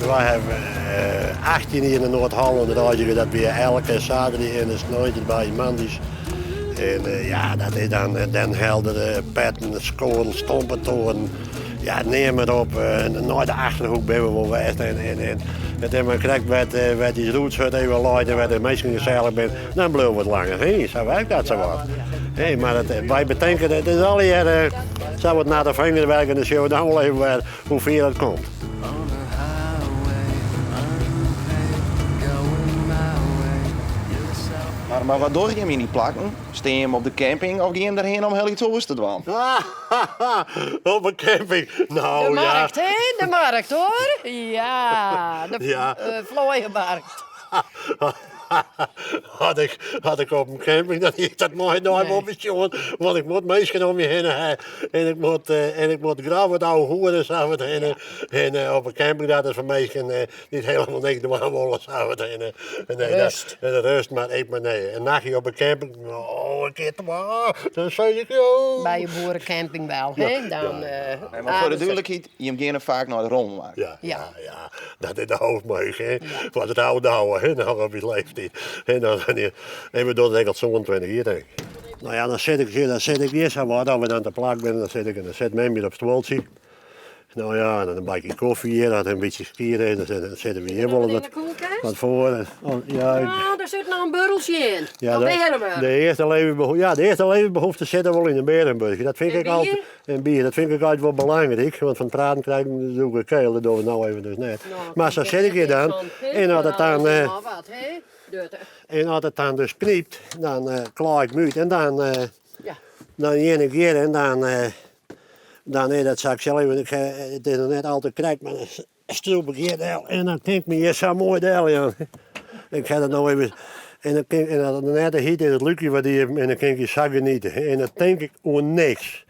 wij hebben 18 hier in Noord-Holland. Dat weer elke zaterdag in de snoeitje bij Mandis. En ja, dat is dan Den Helder, Petten, Skoon, Stompentoren. Ja, neem maar op. Naar de Achterhoek ben we wel geweest. En het hebben we gekregen met die roetshut even leiden, waar de meesten gezellig zijn. Dan blijven we het langer. Hey, zo werkt dat zo wat. Hey, maar wij bedenken, het is al hier, zou het naar de vinger werken, dan zien we dan wel even hoe ver het komt. Maar wat doe je hem in die plakken? Steen je hem op de camping of ga je hem daarheen om heel iets anders te doen? Op een camping. Nou de markt, ja. hè? De markt, hoor. Ja, de vlooienmarkt. Had ik op een camping, dan is dat nooit op mijn jongen. Want ik moet mensen om je heen en ik moet graven oude hoeren samen. En op een camping, dat is voor mij niet helemaal niks doen willen samen. Rust. Rust, maar ik maar nee. En nachtje op een camping, een keer te maar, dan zeg ik joh. Bij je boerencamping wel, hè? Dan, Maar voor de duidelijkheid, je hem gaan vaak naar de rommelmarkt. Ja, dat is de hoofdmeug, hè. Wat het oude hè, nou op je leeftijd. En we doen het al zo'n 20 jaar, denk ik. Nou ja, dan zit ik hier zo wat, als we dan te plak ben, dan zit men weer op het stoeltje. Nou ja, dan een bakje koffie hier, dan een beetje skieren, dan zitten we hier wel wat voor. Nou, daar zit nog een burreltje in. Ja, de eerste levensbehoefte zitten wel in een berenburger. Dat vind ik altijd. En bier, dat vind ik altijd wel belangrijk. Want van praten krijgen we een keel, dat doen we nou even dus net. Nou, maar zo zit ik hier dan. En als het dan dus kniept, dan klaar ik me uit. En dan één keer en dan nee, dat zou ik zelf even. Het is nog net altijd krijg, maar dan stroep ik hier en dan denk ik me hier zo mooi deel, ja. Ik ga dat nou even. En dan net de hitte in het luikje wat die en dan kan ik je zo genieten. En dan denk ik niks.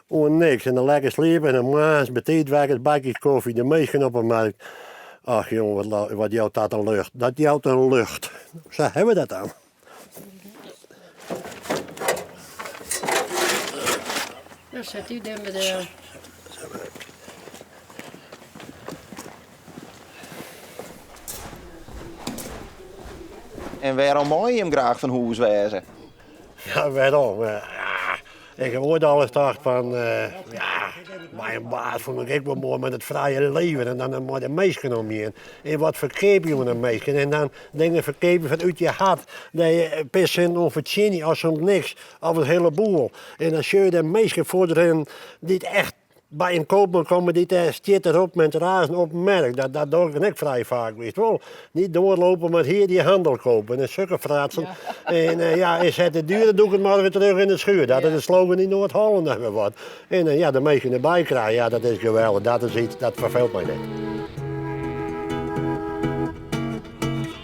Niks. En dan lekker sliepen en dan maas, betiet weg, een bakje koffie, de meesten op een markt. Ach jongen, wat jouwt dat een lucht. Dat jouwt een lucht. Zo hebben we dat dan. Dan zet u dan met de... En waarom mooi je hem graag van huis wezen? Ja, waarom? Ik heb ooit al eens gedacht van, bij een baas vond ik wel mooi met het vrije leven. En dan moet de meisje om je heen. En wat verkeep je met een meisje? En dan dingen verkeep je vanuit je hart. Dat je percent onvertjinnie als om niks, of een heleboel. En als je de meisje voortrennen die echt bij een koopman komen die stiert erop met razen op merk. Dat doe ik vrij vaak, weet je wel. Niet doorlopen, maar hier die handel kopen en zulke fratsen. Ja. En is het te duur, dan doe ik het maar weer terug in de schuur. Dat is de slogan in Noord-Holland hebben wat. En de meesten erbij krijgen, ja, dat is geweldig. Dat is iets, dat verveelt mij niet.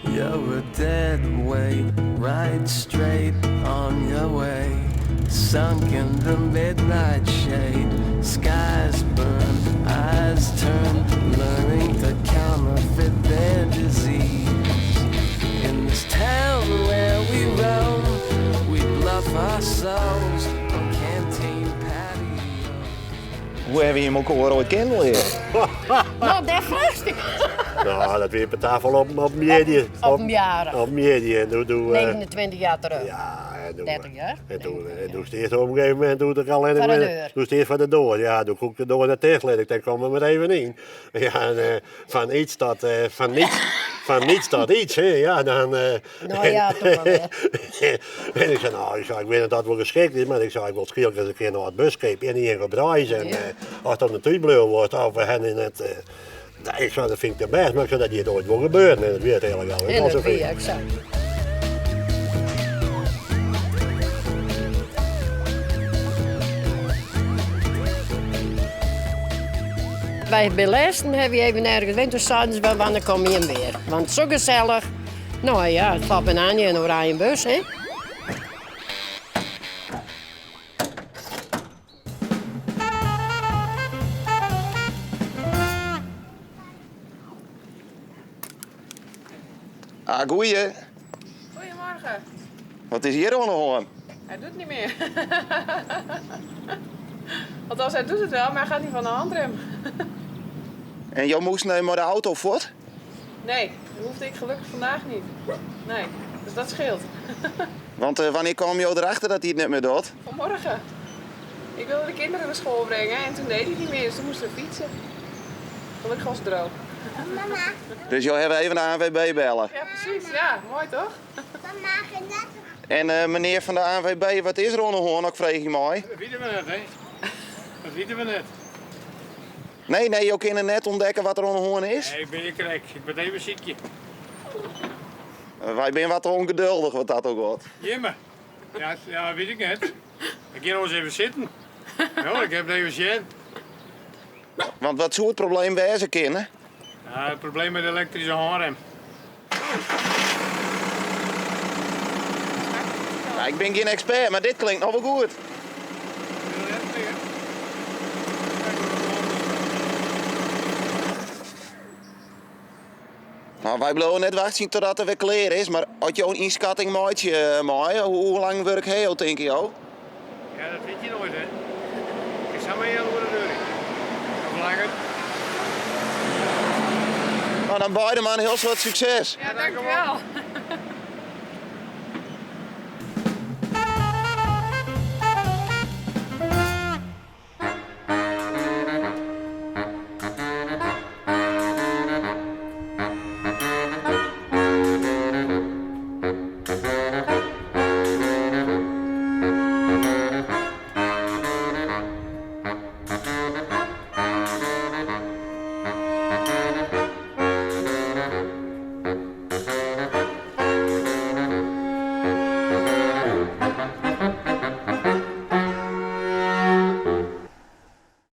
You're a dead weight, right straight on your way. Sunk in the midnight shade, skies burn, eyes turn, learning to counterfeit their disease. In this town where we roam, we bluff ourselves on canteen patios. Hoe hebben je hem ook ooit kennengelernd? Nou, dat vast ik. Nou, dat weer per tafel op media. Op jaren. Op media. 29 jaar terug. Ja, 30 jaar. En toen steeds op een gegeven moment doe ik alleen van de deur. Doe steeds van de deur. Ja, doe ik de deur naar tegen. Dan komen we er even in. Ja, en van niets tot iets, hè. Ja, dan. Nou ja, toch wel. En ik zei, ik weet dat dat wel geschikt is, maar ik zei, ik wil schilderen eens een keer naar het buskeep en niet gaan draaien. En als dat natuurlijk blauw wordt, of we hen in het. Ik zei, dat vind ik de best, maar ik zei dat die het ooit wil gebeuren. En dat weet eigenlijk al. En dat weet ik zo. Bij belesten hebben we even nergens weten, toen zeiden ze, wanneer kom je hem weer? Want zo gezellig. Nou ja, het pap en Anje en een oranje bus, hè? Ah, goeie. Goedemorgen. Wat is hier allemaal? Hij doet niet meer. Althans, hij doet het wel, maar hij gaat niet van de handrem. En jou moest naar de auto voort? Nee, dat hoefde ik gelukkig vandaag niet. Nee, dus dat scheelt. Want wanneer kwam je erachter dat hij het niet meer doet? Vanmorgen. Ik wilde de kinderen naar school brengen en toen deed hij het niet meer, dus toen moesten we fietsen. Gelukkig was het droog. Dus joh, hebben we even de ANWB bellen. Ja, precies. Ja, mooi toch? En meneer van de ANWB, wat is er onder Hoorn? Ik vreeg je mooi. Dat weten we net, hè? Dat weten we net. Nee, je kan net ontdekken wat er onder Hoorn is. Nee, ik ben je krek. Ik ben even ziekje. Wij zijn wat ongeduldig wat dat ook wordt. Jimmer. Ja, weet ik net. Ik ga nog eens even zitten. Ja, ik heb het even zin. Want wat zou het probleem wezen kunnen? Ja, het probleem met de elektrische handrem. Ja, ik ben geen expert, maar dit klinkt nog wel goed. Nou, wij blijven net wachten totdat er weer klaar is, maar had je een inschatting maatje, mooi? Hoe lang werk hij al, denk je al? Ja, dat weet je nooit, hè? Ik sta maar heel over de deur. Of langer. Nou, dan beide man heel veel succes. Ja, dankjewel.